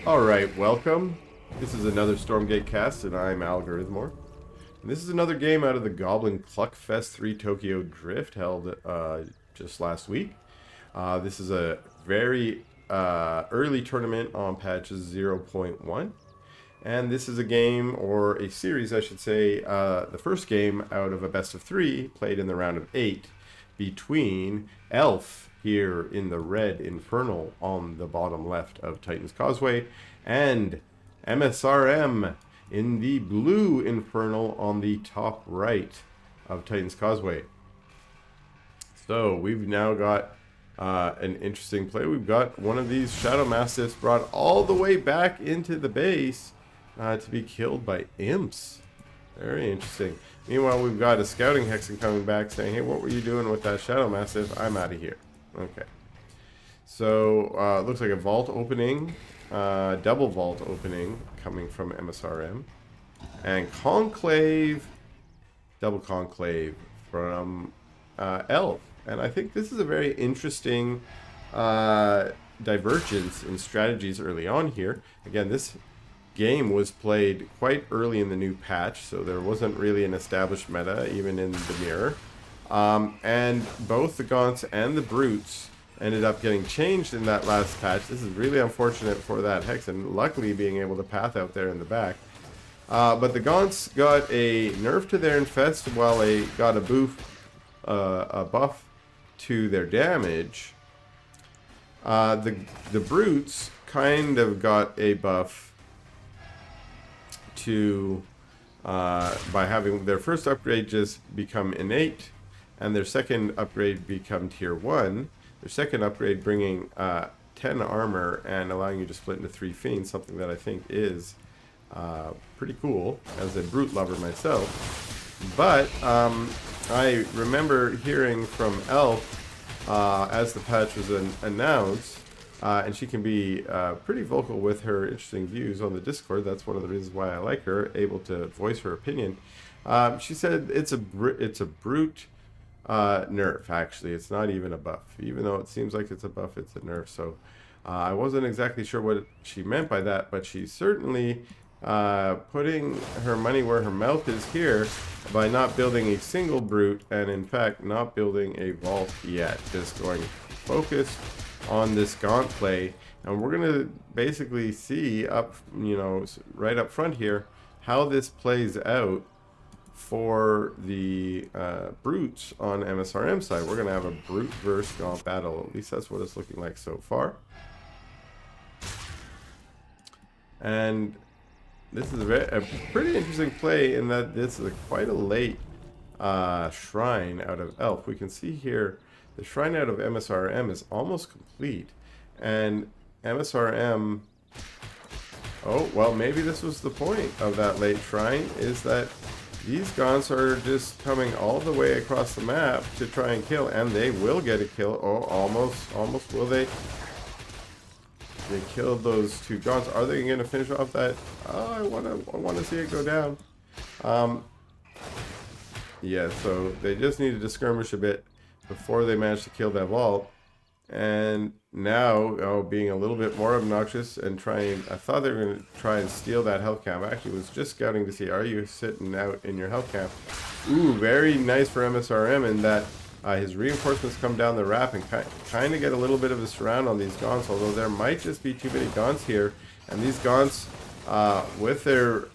Alright, welcome. This is another Stormgate cast, and I'm Algorithmor. And this is another game out of the Goblin Cluckfest 3 Tokyo Drift held just last week. This is a very early tournament on patches 0.1. And this is a game, or a series I should say, the first game out of a best of 3 played in the round of 8 between Elf here in the red Infernal on the bottom left of Titan's Causeway and msrm in the blue Infernal on the top right of Titan's Causeway. So we've now got an interesting play. We've got one of these Shadow Mastiffs brought all the way back into the base to be killed by imps. Very interesting. Meanwhile, we've got a scouting hexen coming back saying, hey, what were you doing with that Shadow Mastiff? I'm out of here. Okay. So, it looks like a vault opening, double vault opening coming from msrm. And conclave, double conclave from Elf. And I think this is a very interesting divergence in strategies early on here. Again, this game was played quite early in the new patch, so there wasn't really an established meta even in the mirror. And both the Gaunts and the Brutes ended up getting changed in that last patch. This is really unfortunate for that Hexen, luckily being able to path out there in the back. But the Gaunts got a nerf to their infest while they got a buff to their damage. The Brutes kind of got a buff to by having their first upgrade just become innate, and their second upgrade become tier 1. Their second upgrade bringing 10 armor and allowing you to split into 3 fiends, something that I think is pretty cool as a brute lover myself. But I remember hearing from Elf as the patch was announced, and she can be pretty vocal with her interesting views on the Discord. That's one of the reasons why I like her, able to voice her opinion. She said it's a brute nerf, actually. It's not even a buff. Even though it seems like it's a buff, it's a nerf. So I wasn't exactly sure what she meant by that, but she's certainly putting her money where her mouth is here by not building a single brute, and in fact not building a vault yet. Just going focused on this Gaunt play, and we're gonna basically see up, right up front here, how this plays out for the brutes on msrm side. We're gonna have a brute versus Gaunt battle. At least that's what it's looking like so far. And this is a pretty interesting play in that this is quite a late shrine out of Elf. We can see here the shrine out of msrm is almost complete, and msrm, oh well, maybe this was the point of that late shrine, is that these Gaunts are just coming all the way across the map to try and kill, and they will get a kill. Oh, almost will they? They killed those 2 Gaunts. Are they going to finish off that? Oh, I want to see it go down. Yeah, so they just needed to skirmish a bit before they managed to kill that vault. And now, being a little bit more obnoxious and trying, I thought they were going to try and steal that health camp. I actually was just scouting to see, are you sitting out in your health camp? Ooh, very nice for msrm in that his reinforcements come down the ramp and kind of get a little bit of a surround on these Gaunts, although there might just be too many Gaunts here. And these Gaunts, with their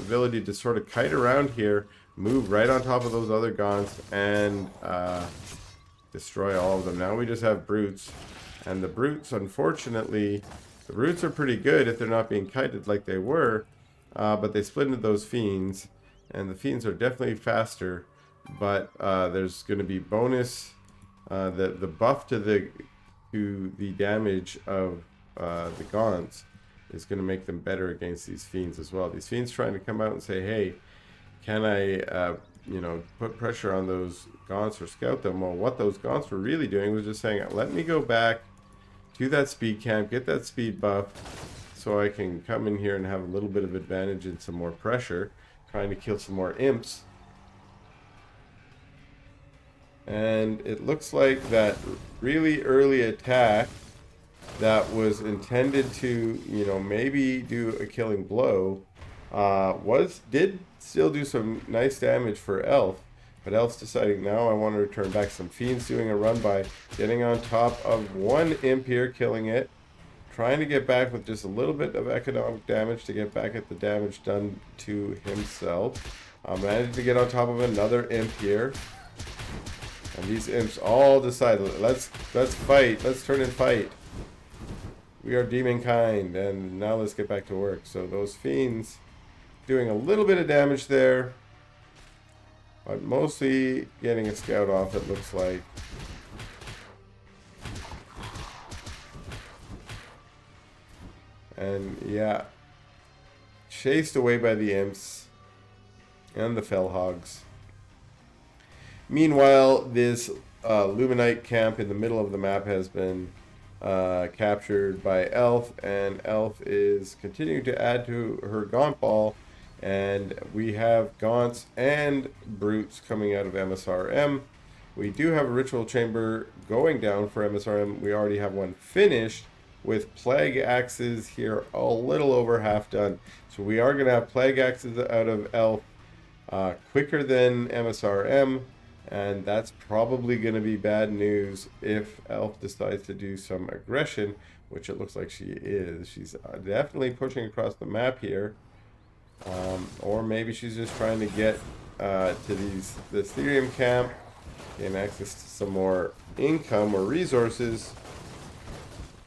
ability to sort of kite around here, move right on top of those other Gaunts and destroy all of them. Now we just have brutes, and the brutes, unfortunately, the brutes are pretty good if they're not being kited like they were, but they split into those fiends, and the fiends are definitely faster. But there's going to be bonus, the buff to the damage of the Gaunts is going to make them better against these fiends as well. These fiends trying to come out and say, hey, can I put pressure on those Gaunts or scout them? Well, what those Gaunts were really doing was just saying, let me go back to that speed camp, get that speed buff, so I can come in here and have a little bit of advantage and some more pressure, trying to kill some more imps. And it looks like that really early attack that was intended to, you know, maybe do a killing blow, did still do some nice damage for Elf, but Elf's deciding now I want to return back. Some Fiends doing a run by, getting on top of one Imp here, killing it, trying to get back with just a little bit of economic damage to get back at the damage done to himself. Managed to get on top of another Imp here. And these Imps all decide, let's fight, let's turn and fight. We are demonkind, and now let's get back to work. So those Fiends doing a little bit of damage there, but mostly getting a scout off, it looks like. And yeah, chased away by the Imps and the Fellhogs. Meanwhile, this Luminite camp in the middle of the map has been captured by Elf, and Elf is continuing to add to her Gaunt Ball, and we have Gaunts and Brutes coming out of MSRM. We do have a Ritual Chamber going down for MSRM. We already have one finished, with Plague Axes here a little over half done. So we are going to have Plague Axes out of Elf quicker than MSRM, and that's probably going to be bad news if Elf decides to do some aggression, which it looks like she is. She's definitely pushing across the map here, or maybe she's just trying to get to the Ethereum camp, gain access to some more income or resources.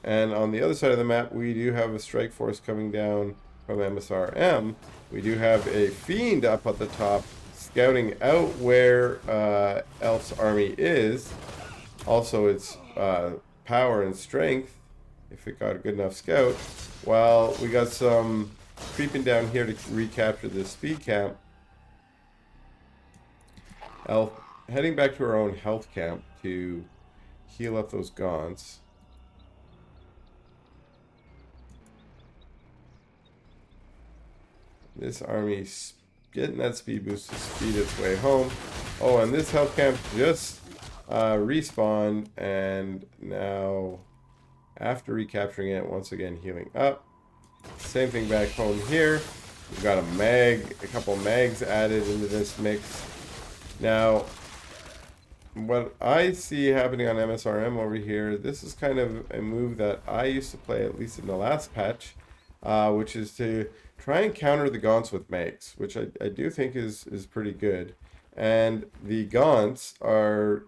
And on the other side of the map, we do have a strike force coming down from MSRM. We do have a Fiend up at the top, scouting out where Elf's army is. Also, its power and strength, if it got a good enough scout. While we got some creeping down here to recapture this speed camp. Elf heading back to her own health camp to heal up those Gaunts. This army's getting that speed boost to speed its way home. Oh, and this health camp just respawned, and now after recapturing it, once again healing up. Same thing back home here. We've got a couple mags added into this mix. Now, what I see happening on MSRM over here, this is kind of a move that I used to play, at least in the last patch, which is to try and counter the Gaunts with mags, which I do think is pretty good. And the Gaunts are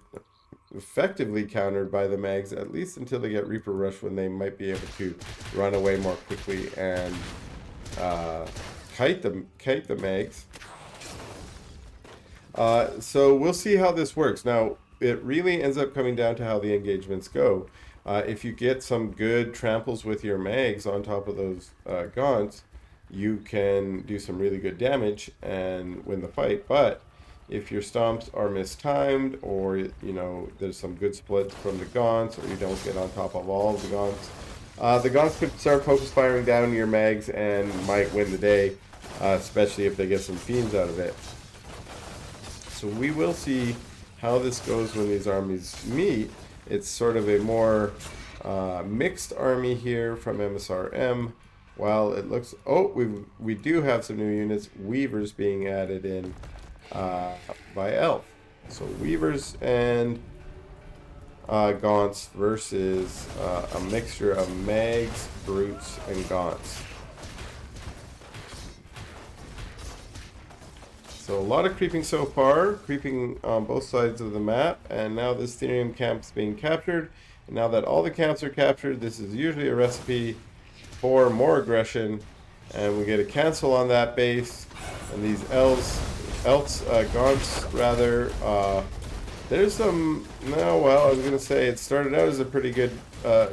effectively countered by the mags, at least until they get Reaper Rush, when they might be able to run away more quickly and kite the mags. So we'll see how this works. Now, it really ends up coming down to how the engagements go. If you get some good tramples with your mags on top of those Gaunts, you can do some really good damage and win the fight. But if your stomps are mistimed, or you know there's some good splits from the Gaunts, or you don't get on top of all of the Gaunts could start focus firing down your mags and might win the day, especially if they get some Fiends out of it. So we will see how this goes when these armies meet. It's sort of a more mixed army here from MSRM. While it looks, we do have some new units, Weavers being added in by Elf. So Weavers and Gaunts versus a mixture of Mags, Brutes, and Gaunts. So a lot of creeping so far, creeping on both sides of the map, and now this Ethereum camp's being captured. And now that all the camps are captured, this is usually a recipe for more aggression, and we get a cancel on that base. And these Gaunts rather, there's some, I was gonna say it started out as a pretty good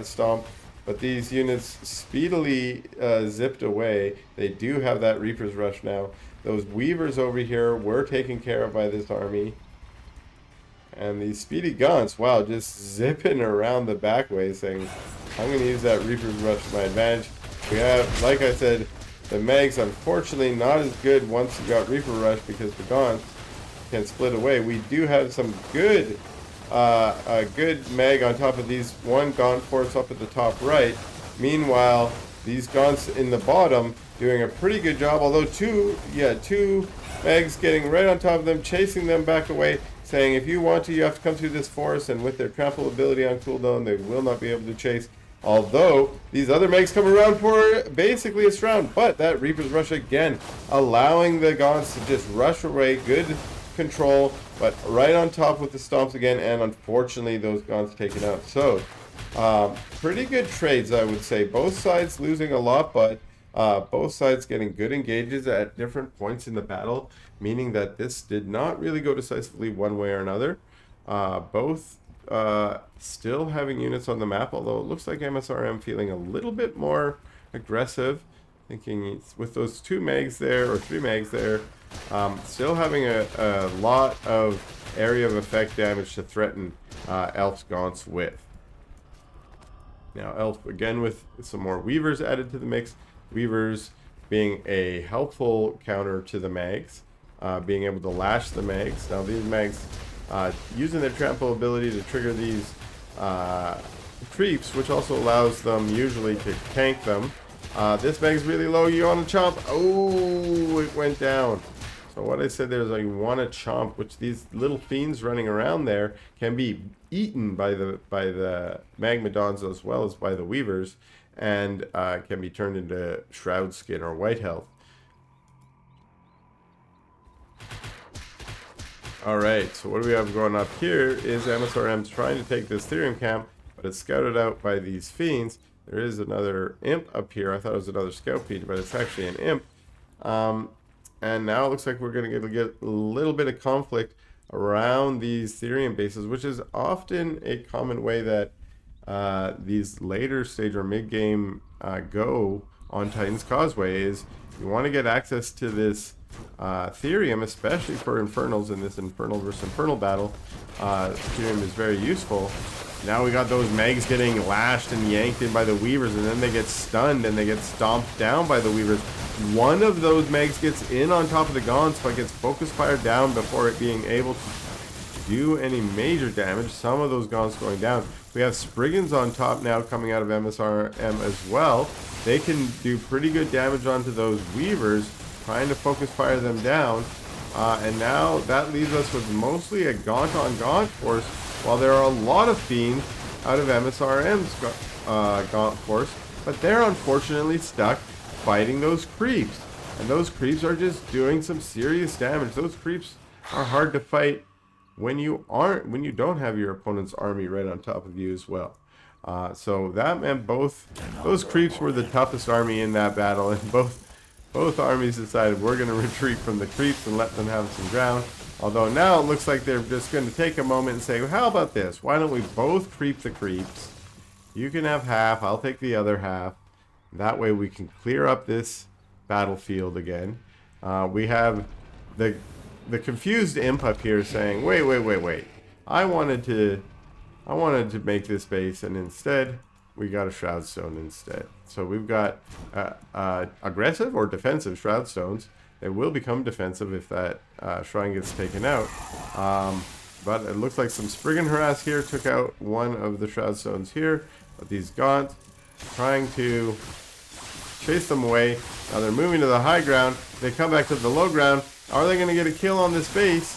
stomp, but these units speedily zipped away. They do have that Reaper's Rush now. Those Weavers over here were taken care of by this army. And these speedy Gaunts, wow, just zipping around the back way, saying, I'm going to use that Reaper's Rush to my advantage. We have, like I said, the Mags, unfortunately, not as good once you got Reaper Rush, because the Gaunts can split away. We do have some good a good mag on top of these one Gaunt Force up at the top right. Meanwhile, these Gaunts in the bottom doing a pretty good job, although two mags getting right on top of them, chasing them back away, saying if you want to, you have to come through this forest, and with their trample ability on cooldown, they will not be able to chase. Although, these other mags come around for basically a surround, but that Reaper's Rush again, allowing the Gaunts to just rush away, good control, but right on top with the stomps again, and unfortunately those Gaunts taken out. So, pretty good trades, I would say. Both sides losing a lot, but both sides getting good engages at different points in the battle, meaning that this did not really go decisively one way or another. Both still having units on the map, although it looks like MSRM feeling a little bit more aggressive, thinking with those 2 mags there, or 3 mags there, still having a lot of area of effect damage to threaten Elf's Gaunts with. Now Elf again with some more Weavers added to the mix, Weavers being a helpful counter to the mags, being able to lash the mags. Now these mags using their trample ability to trigger these creeps, which also allows them usually to tank them. This mag's really low. You want to chomp? Oh, it went down. So what I said there is I want to chomp, which these little fiends running around there can be eaten by the Magmadons as well as by the Weavers, and can be turned into Shroud Skin or White Health. Alright, so what do we have going up here is MSRM's trying to take this Therium camp, but it's scouted out by these fiends. There is another imp up here. I thought it was another scout fiend, but it's actually an imp. And now it looks like we're going to get a little bit of conflict around these Therium bases, which is often a common way that these later stage or mid-game go on Titan's Causeway. Is you want to get access to this Therium, especially for Infernals in this Infernal versus Infernal battle. Therium is very useful. Now we got those Megs getting lashed and yanked in by the Weavers, and then they get stunned and they get stomped down by the Weavers. One of those Megs gets in on top of the Gaunts, but gets focus fired down before it being able to do any major damage. Some of those Gaunts going down. We have Spriggans on top now coming out of MSRM as well. They can do pretty good damage onto those Weavers, trying to focus fire them down. And now that leaves us with mostly a Gaunt on Gaunt force, while there are a lot of Fiends out of MSRM's Gaunt force, but they're unfortunately stuck fighting those creeps. And those creeps are just doing some serious damage. Those creeps are hard to fight when you don't have your opponent's army right on top of you as well. So that meant both those creeps were the toughest army in that battle, and both armies decided we're going to retreat from the creeps and let them have some ground. Although now it looks like they're just going to take a moment and say, well, how about this? Why don't we both creep the creeps? You can have half, I'll take the other half. That way we can clear up this battlefield again. We have the confused imp up here saying, wait. I wanted to make this base, and instead we got a Shroud Stone instead. So we've got aggressive or defensive Shroud Stones. They will become defensive if that shrine gets taken out. But it looks like some Spriggan Harass here took out one of the Shroud Stones here. But these Gaunt trying to chase them away. Now they're moving to the high ground. They come back to the low ground. Are they going to get a kill on this base?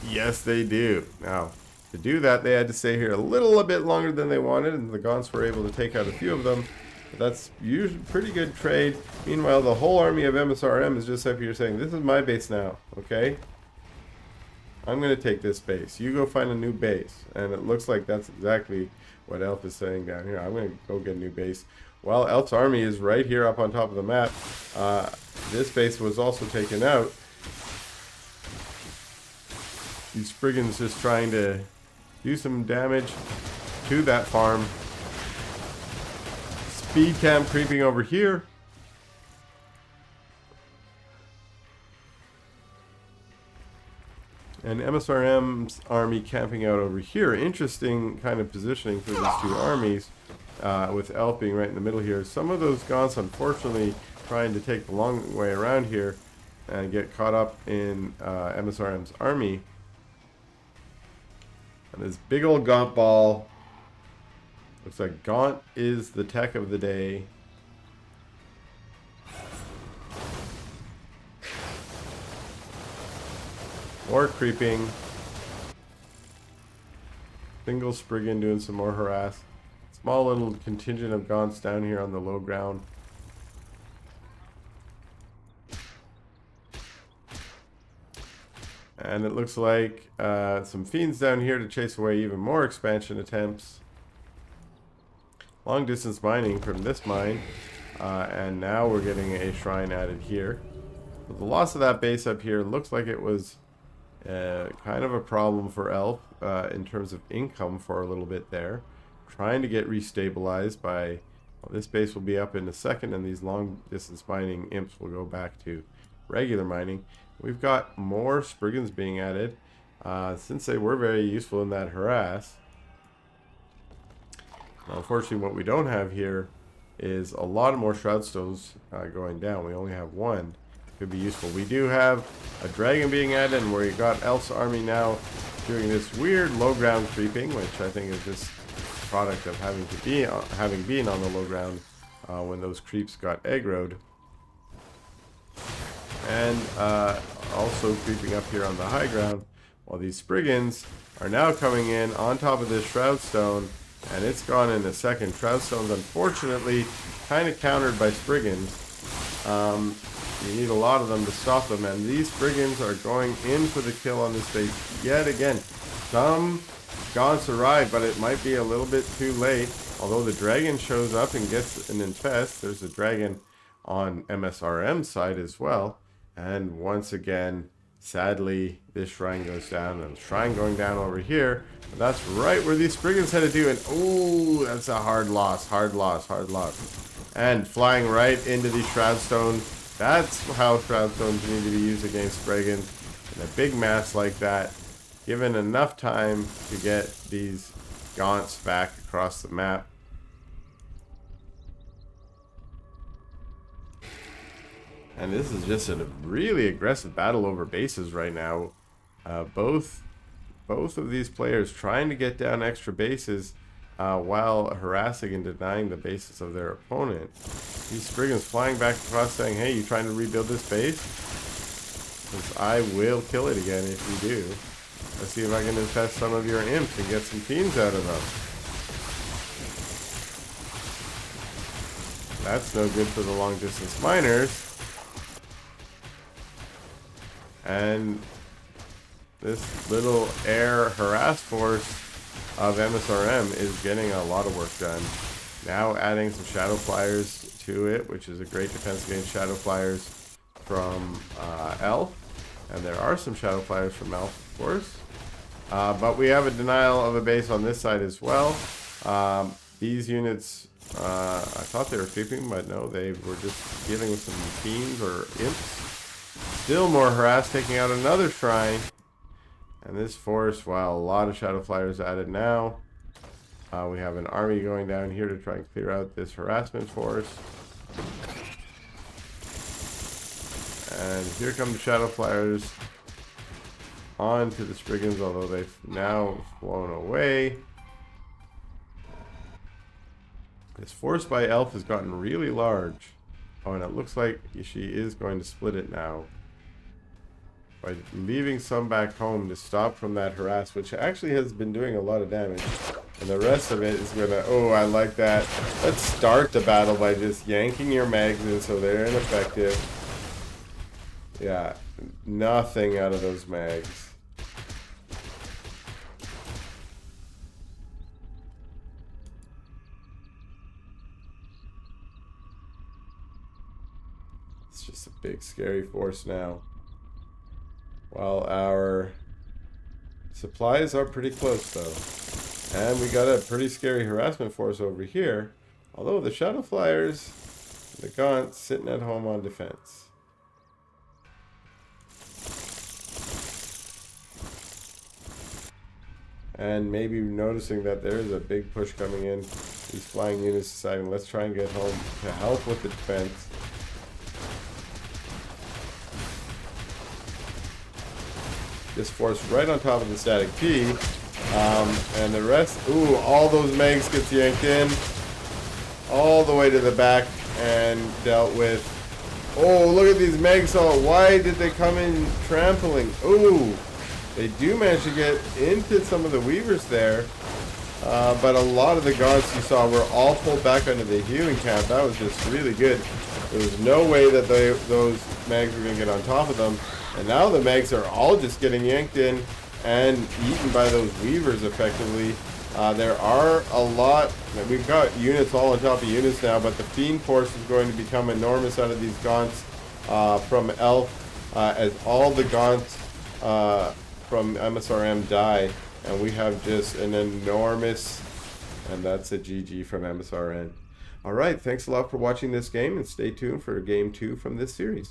Yes, they do. Now, to do that, they had to stay here a little bit longer than they wanted, and the Gaunts were able to take out a few of them. But that's usually pretty good trade. Meanwhile, the whole army of MSRM is just up here saying, this is my base now, okay? I'm going to take this base. You go find a new base. And it looks like that's exactly what Elf is saying down here. I'm going to go get a new base. While Elf's army is right here up on top of the map, this base was also taken out. These Spriggans just trying to do some damage to that farm. Speed camp creeping over here. And MSRM's army camping out over here. Interesting kind of positioning for these two armies, with Elf being right in the middle here. Some of those Gaunts, unfortunately, trying to take the long way around here and get caught up in MSRM's army. And this big old Gaunt ball. Looks like Gaunt is the tech of the day. More creeping. Single Spriggan doing some more harass. Small little contingent of Gaunts down here on the low ground. And it looks like some Fiends down here to chase away even more expansion attempts. Long distance mining from this mine. And now we're getting a shrine added here. But the loss of that base up here looks like it was kind of a problem for Elf in terms of income for a little bit there. Trying to get restabilized by... Well, this base will be up in a second, and these long distance mining imps will go back to regular mining. We've got more Spriggans being added since they were very useful in that harass. Now, unfortunately, what we don't have here is a lot of more Shroudstones going down. We only have one. Could be useful. We do have a dragon being added, and we got Elf's army now doing this weird low ground creeping, which I think is just a product of having been on the low ground when those creeps got aggroed. And also creeping up here on the high ground, while these Spriggans are now coming in on top of this Shroudstone, and it's gone in a second. Shroudstone's unfortunately kind of countered by Spriggans. You need a lot of them to stop them, and these Spriggans are going in for the kill on this base yet again. Some Gaunts arrive, but it might be a little bit too late. Although the dragon shows up and gets an infest, there's a dragon on msrm's side as well. And once again, sadly, this shrine goes down, and the shrine going down over here. But that's right where these Spriggans had to do, and oh, that's a hard loss, hard loss, hard loss. And flying right into these Shroudstones. That's how Shroudstones need to be used against Spriggans. In a big mass like that, given enough time to get these Gaunts back across the map. And this is just a really aggressive battle over bases right now. Both of these players trying to get down extra bases while harassing and denying the bases of their opponent. These Spriggans flying back across saying, hey, you trying to rebuild this base? Because I will kill it again if you do. Let's see if I can infest some of your imps and get some Fiends out of them. That's no good for the long distance miners. And this little air harass force of msrm is getting a lot of work done. Now adding some Shadow Flyers to it, which is a great defense against Shadow Flyers from Elf. And there are some Shadow Flyers from Elf, of course. But we have a denial of a base on this side as well. These units, I thought they were creeping, but no, they were just dealing with some Fiends or Imps. Still more harass, taking out another shrine. And this force, wow, a lot of Shadow Flyers added now. We have an army going down here to try and clear out this harassment force. And here come the Shadow Flyers onto the Spriggans, although they've now flown away. This force by Elf has gotten really large. Oh, and it looks like she is going to split it now by leaving some back home to stop from that harass, which actually has been doing a lot of damage. And the rest of it is gonna, oh, I like that. Let's start the battle by just yanking your mags in so they're ineffective. Yeah, nothing out of those mags. It's just a big scary force now. While our supplies are pretty close though. And we got a pretty scary harassment force over here. Although the Shadow Flyers, the Gaunts sitting at home on defense. And maybe noticing that there's a big push coming in. These flying units deciding, let's try and get home to help with the defense. This force right on top of the static P. And the rest, ooh, all those Megs gets yanked in all the way to the back and dealt with. Oh, look at these Megs. Oh, why did they come in trampling? Ooh, they do manage to get into some of the Weavers there. But a lot of the Gaunts you saw were all pulled back under the healing camp. That was just really good. There was no way that those Megs were going to get on top of them. And now the Megs are all just getting yanked in and eaten by those Weavers effectively. There are a lot. We've got units all on top of units now, but the Fiend Force is going to become enormous out of these Gaunts from Elf as all the Gaunts from MSRM die. And we have just an enormous, and that's a GG from MSRN. Alright, thanks a lot for watching this game, and stay tuned for game 2 from this series.